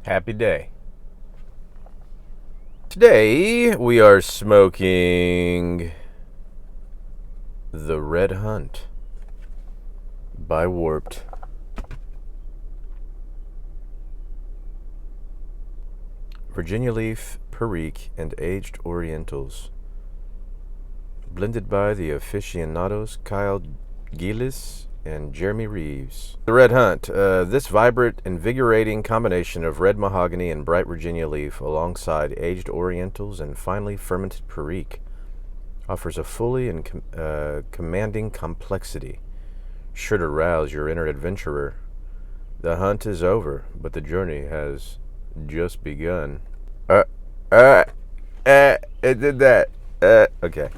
Happy day. Today we are smoking the Red Hunt by Warped. Virginia leaf, Perique, and aged Orientals. Blended by the aficionados Kyle Gillis and Jeremy Reeves. The Red Hunt. This vibrant, invigorating combination of red mahogany and bright Virginia leaf alongside aged Orientals and finely fermented Perique offers a fully and commanding complexity, sure to rouse your inner adventurer. The hunt is over, but the journey has just begun. It did that. Okay.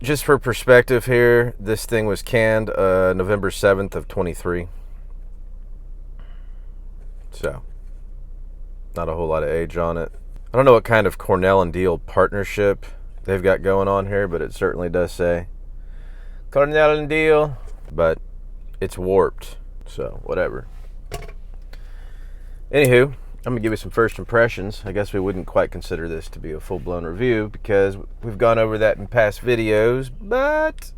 Just for perspective here, this thing was canned November 7th of 23. So, not a whole lot of age on it. I don't know what kind of Cornell and Deal partnership they've got going on here, but it certainly does say Cornell and Deal. But it's Warped, so whatever. Anywho, I'm going to give you some first impressions. I guess we wouldn't quite consider this to be a full-blown review because we've gone over that in past videos, but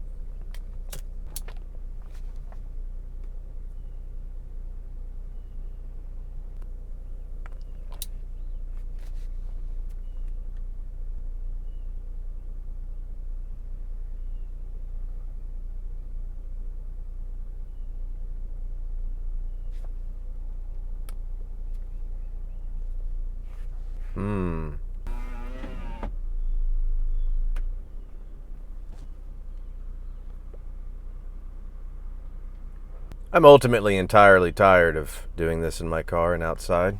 I'm ultimately entirely tired of doing this in my car and outside.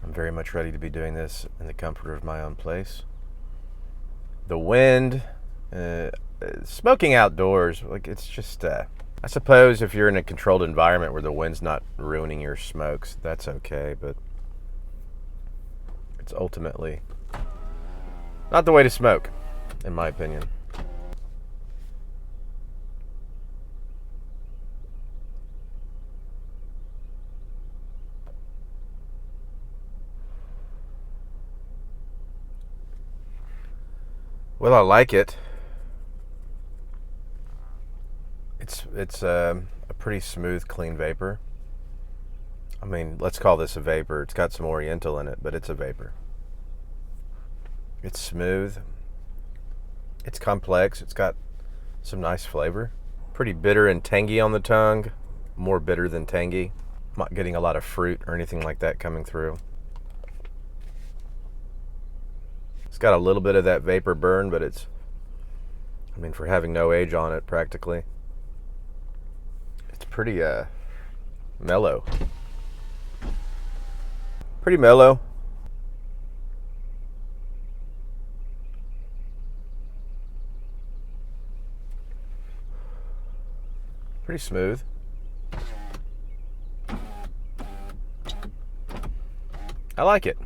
I'm very much ready to be doing this in the comfort of my own place. The wind, smoking outdoors, like it's just, I suppose if you're in a controlled environment where the wind's not ruining your smokes, that's okay, but it's ultimately not the way to smoke, in my opinion. Well, I like it. It's a pretty smooth, clean vapor. I mean, let's call this a vapor. It's got some Oriental in it, but it's a vapor. It's smooth. It's complex. It's got some nice flavor. Pretty bitter and tangy on the tongue. More bitter than tangy. I'm not getting a lot of fruit or anything like that coming through. It's got a little bit of that vapor burn, but it's, I mean, for having no age on it practically, it's pretty mellow. Pretty mellow. Pretty smooth. I like it.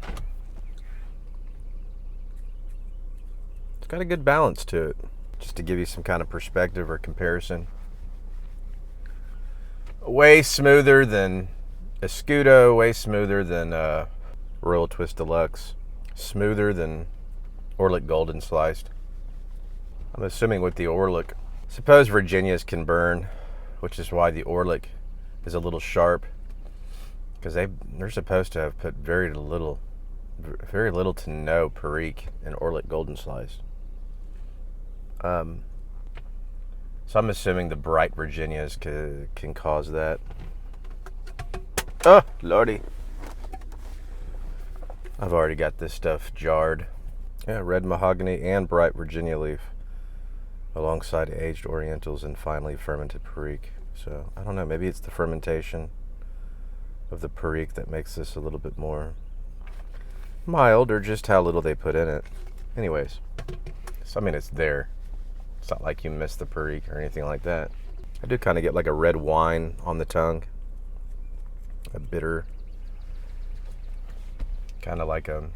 Got a good balance to it, just to give you some kind of perspective or comparison. Way smoother than Escudo, way smoother than Royal Twist Deluxe, smoother than Orlick Golden Sliced. I'm assuming with the Orlick, suppose Virginias can burn, which is why the Orlick is a little sharp, because they're supposed to have put very little to no Perique in Orlick Golden Sliced. So I'm assuming the bright Virginias can cause that. Oh, lordy. I've already got this stuff jarred. Yeah, red mahogany and bright Virginia leaf alongside aged Orientals and finely fermented Perique. So, I don't know, maybe it's the fermentation of the Perique that makes this a little bit more mild, or just how little they put in it. Anyways, so, I mean, it's there. It's not like you miss the Perique or anything like that. I do kind of get like a red wine on the tongue. A bitter, kind of like a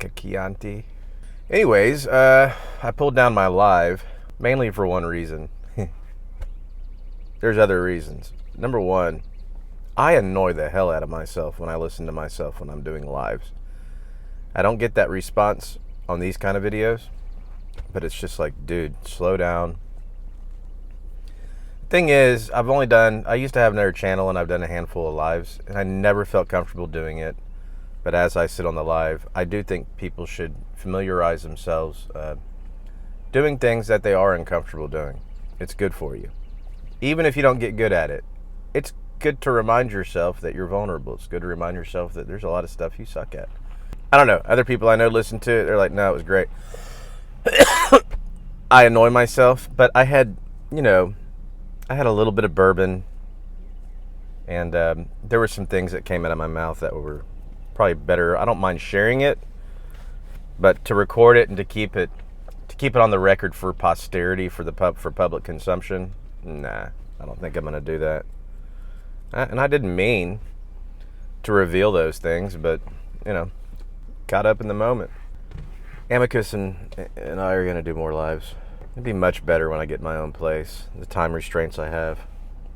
Chianti. Anyways, I pulled down my live mainly for one reason. There's other reasons. Number one, I annoy the hell out of myself when I listen to myself when I'm doing lives. I don't get that response on these kind of videos, but it's just like, dude, slow down. Thing is, I used to have another channel and I've done a handful of lives and I never felt comfortable doing it. But as I sit on the live, I do think people should familiarize themselves doing things that they are uncomfortable doing. It's good for you. Even if you don't get good at it, it's good to remind yourself that you're vulnerable. It's good to remind yourself that there's a lot of stuff you suck at. I don't know. Other people I know listen to it. They're like, no, it was great. I annoy myself, but I had a little bit of bourbon, and there were some things that came out of my mouth that were probably better. I don't mind sharing it, but to record it and to keep it on the record for posterity, for public consumption, nah, I don't think I'm going to do that. And I didn't mean to reveal those things, but caught up in the moment. Amicus and I are going to do more lives. It'd be much better when I get my own place. The time restraints I have,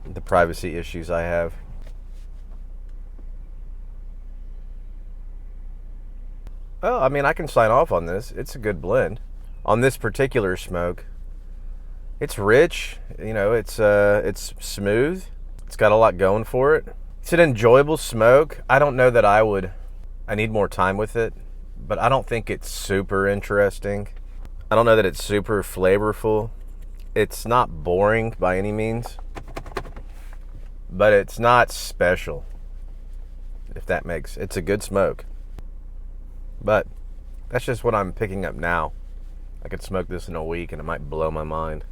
the privacy issues I have. Well, I mean, I can sign off on this. It's a good blend. On this particular smoke, it's rich. It's smooth. It's got a lot going for it. It's an enjoyable smoke. I don't know that I need more time with it, but I don't think it's super interesting. I don't know that it's super flavorful. It's not boring by any means, but it's not special, if that makes. It's a good smoke. But that's just what I'm picking up now. I could smoke this in a week and it might blow my mind.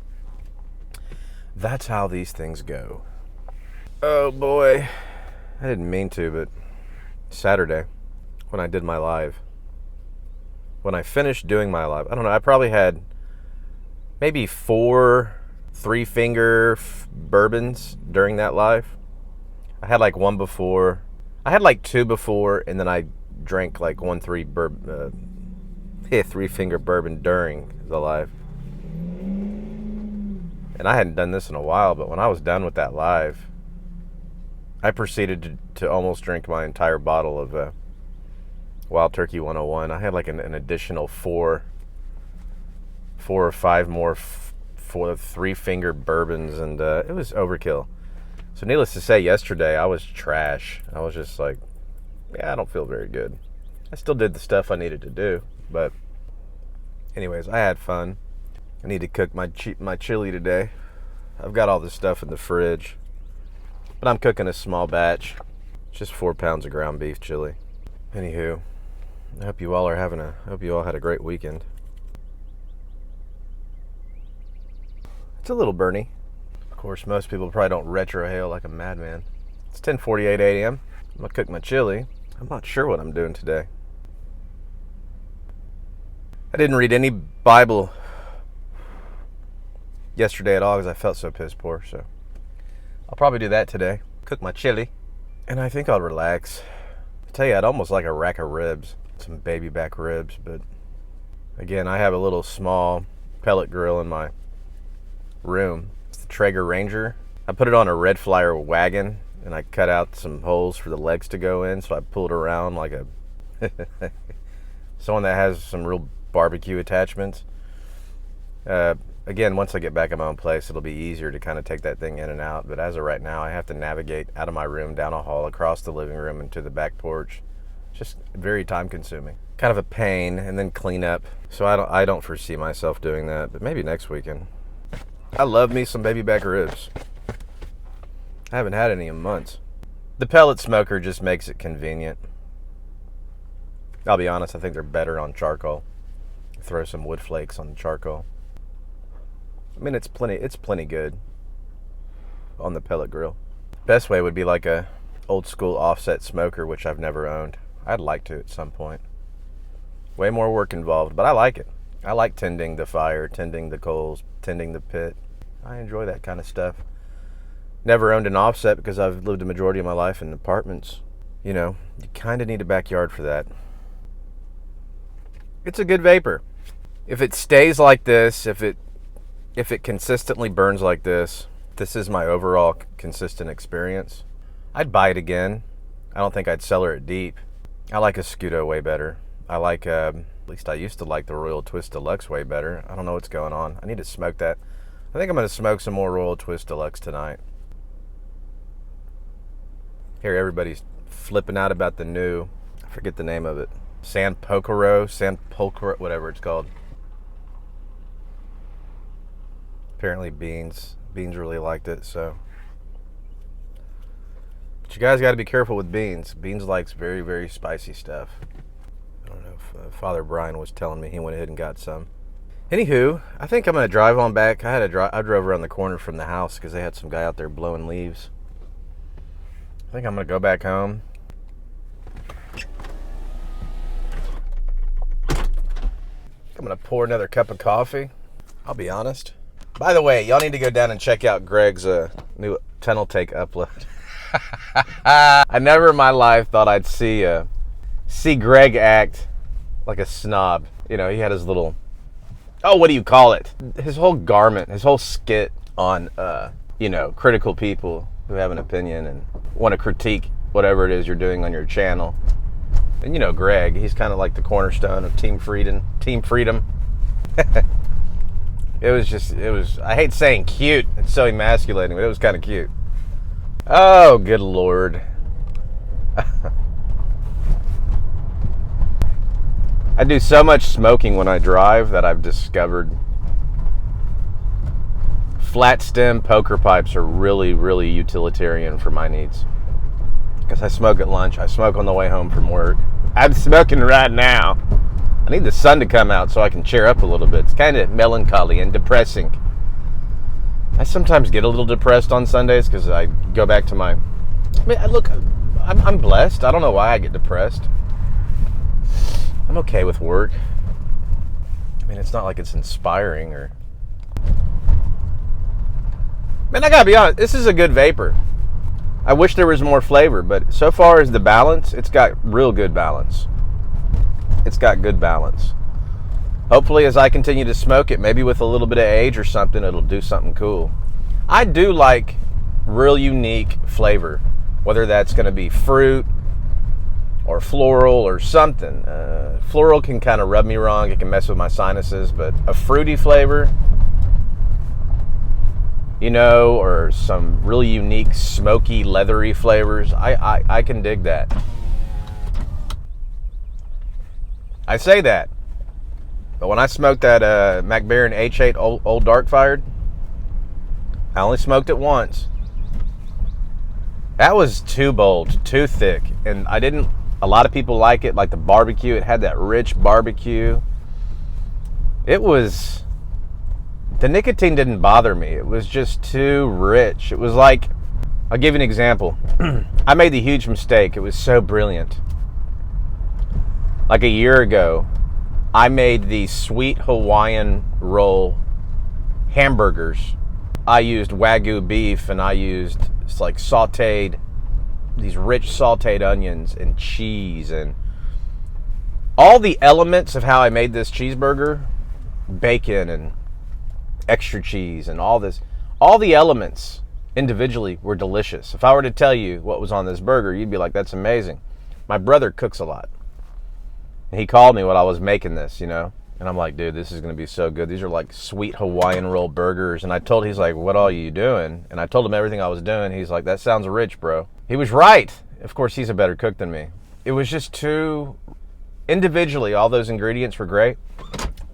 That's how these things go. Oh boy. I didn't mean to, but Saturday, when I did my live, when I finished doing my live, I don't know, I probably had maybe 4 3-finger bourbons during that live. I had like 1 before. I had like 2 before, and then I drank like 1 3-finger bourbon during the live. And I hadn't done this in a while, but when I was done with that live, I proceeded to almost drink my entire bottle of Wild Turkey 101. I had like an additional 4 or 5 more 3-finger bourbons, and it was overkill. So needless to say, yesterday I was trash. I was just like, yeah, I don't feel very good. I still did the stuff I needed to do, but anyways, I had fun. I need to cook my chili today. I've got all this stuff in the fridge, but I'm cooking a small batch. Just 4 pounds of ground beef chili. Anywho, I hope you all had a great weekend. It's a little burny. Of course, most people probably don't retrohale like a madman. It's 10:48 a.m. I'm gonna cook my chili. I'm not sure what I'm doing today. I didn't read any Bible yesterday at all because I felt so piss poor, so I'll probably do that today. Cook my chili, and I think I'll relax. I tell you, I'd almost like a rack of ribs, some baby back ribs, but again, I have a little small pellet grill in my room. It's the Traeger Ranger. I put it on a Red Flyer wagon, and I cut out some holes for the legs to go in, so I pulled around like a someone that has some real barbecue attachments. Again, once I get back in my own place, it'll be easier to kind of take that thing in and out, but as of right now, I have to navigate out of my room, down a hall, across the living room, and to the back porch. Just very time consuming. Kind of a pain, and then clean up. So I don't foresee myself doing that, but maybe next weekend. I love me some baby back ribs. I haven't had any in months. The pellet smoker just makes it convenient. I'll be honest, I think they're better on charcoal. Throw some wood flakes on the charcoal. I mean, it's plenty good on the pellet grill. Best way would be like a old school offset smoker, which I've never owned. I'd like to at some point. Way more work involved, but I like it. I like tending the fire, tending the coals, tending the pit. I enjoy that kind of stuff. Never owned an offset because I've lived a majority of my life in apartments. You kind of need a backyard for that. It's a good vapor. If it stays like this, if it consistently burns like this is my overall consistent experience. I'd buy it again. I don't think I'd sell her at deep. I like a Scudo way better. I like, at least I used to like the Royal Twist Deluxe way better. I don't know what's going on. I need to smoke that. I think I'm going to smoke some more Royal Twist Deluxe tonight. Here, everybody's flipping out about the new, I forget the name of it, San Pulcro, whatever it's called. Apparently Beans really liked it, so. But you guys got to be careful with Beans. Beans likes very, very spicy stuff. I don't know if Father Brian was telling me he went ahead and got some. Anywho, I think I'm going to drive on back. I drove around the corner from the house because they had some guy out there blowing leaves. I think I'm going to go back home. I'm going to pour another cup of coffee. I'll be honest. By the way, y'all need to go down and check out Greg's new Tunnel Take upload. I never in my life thought I'd see Greg act like a snob. You know, he had his little, what do you call it? His whole garment, his whole skit on, critical people who have an opinion and want to critique whatever it is you're doing on your channel. And Greg, he's kind of like the cornerstone of Team Freedom. It was, I hate saying cute. It's so emasculating, but it was kind of cute. Oh, good Lord. I do so much smoking when I drive that I've discovered flat stem poker pipes are really, really utilitarian for my needs. Because I smoke at lunch, I smoke on the way home from work. I'm smoking right now. I need the sun to come out so I can cheer up a little bit. It's kind of melancholy and depressing. I sometimes get a little depressed on Sundays because I go back to my... I'm blessed. I don't know why I get depressed. I'm okay with work. I mean, it's not like it's inspiring or... Man, I gotta be honest, this is a good vapor. I wish there was more flavor, but so far as the balance, it's got real good balance. It's got good balance. Hopefully, as I continue to smoke it, maybe with a little bit of age or something, it'll do something cool. I do like real unique flavor, whether that's going to be fruit or floral or something. Floral can kind of rub me wrong. It can mess with my sinuses, but a fruity flavor, or some really unique, smoky, leathery flavors, I can dig that. I say that. But when I smoked that MacBaron H8 Old Dark Fired, I only smoked it once. That was too bold, too thick. And a lot of people like it, like the barbecue. It had that rich barbecue. The nicotine didn't bother me. It was just too rich. It was like, I'll give you an example. I made the huge mistake. It was so brilliant. Like a year ago, I made the sweet Hawaiian roll hamburgers. I used Wagyu beef and I used these rich sauteed onions and cheese and all the elements of how I made this cheeseburger, bacon and extra cheese and all the elements individually were delicious. If I were to tell you what was on this burger, you'd be like, that's amazing. My brother cooks a lot. And he called me while I was making this, And I'm like, dude, this is going to be so good. These are like sweet Hawaiian roll burgers. And he's like, what are you doing? And I told him everything I was doing. He's like, that sounds rich, bro. He was right. Of course, he's a better cook than me. It was just individually, all those ingredients were great.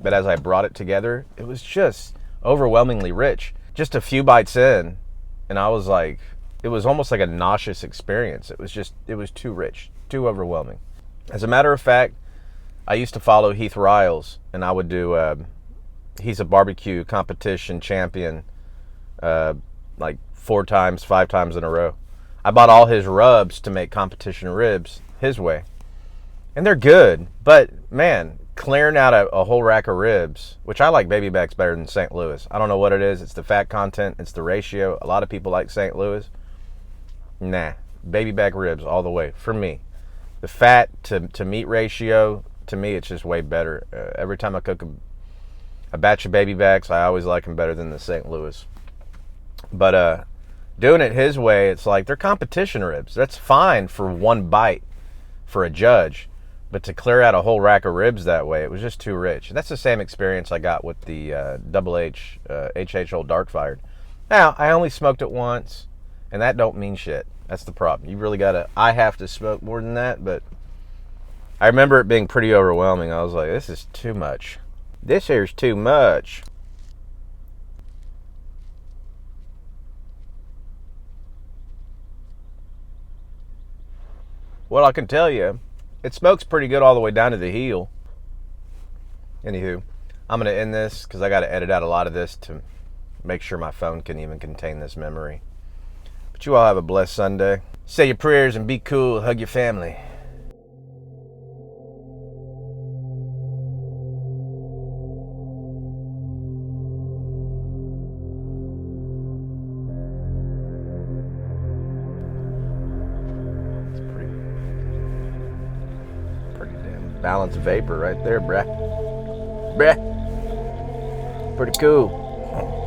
But as I brought it together, it was just overwhelmingly rich. Just a few bites in, and I was like, it was almost like a nauseous experience. It was too rich, too overwhelming. As a matter of fact, I used to follow Heath Riles, and I would do, he's a barbecue competition champion, like 4 times, 5 times in a row. I bought all his rubs to make competition ribs his way. And they're good, but man, clearing out a whole rack of ribs, which I like baby backs better than St. Louis. I don't know what it is. It's the fat content. It's the ratio. A lot of people like St. Louis. Nah, baby back ribs all the way for me. The fat to meat ratio, to me, it's just way better. Every time I cook a batch of baby backs, I always like them better than the St. Louis. But Doing it his way, it's like they're competition ribs. That's fine for one bite for a judge, but to clear out a whole rack of ribs that way, it was just too rich. That's the same experience I got with the Double H HH Old Dark Fired. Now, I only smoked it once, and that don't mean shit. That's the problem. You really gotta. I have to smoke more than that, but I remember it being pretty overwhelming. I was like, this is too much. This here's too much. Well, I can tell you, it smokes pretty good all the way down to the heel. Anywho, I'm going to end this because I got to edit out a lot of this to make sure my phone can even contain this memory. But you all have a blessed Sunday. Say your prayers and be cool. Hug your family. Pretty damn balanced vapor right there, bruh. Bruh. Pretty cool.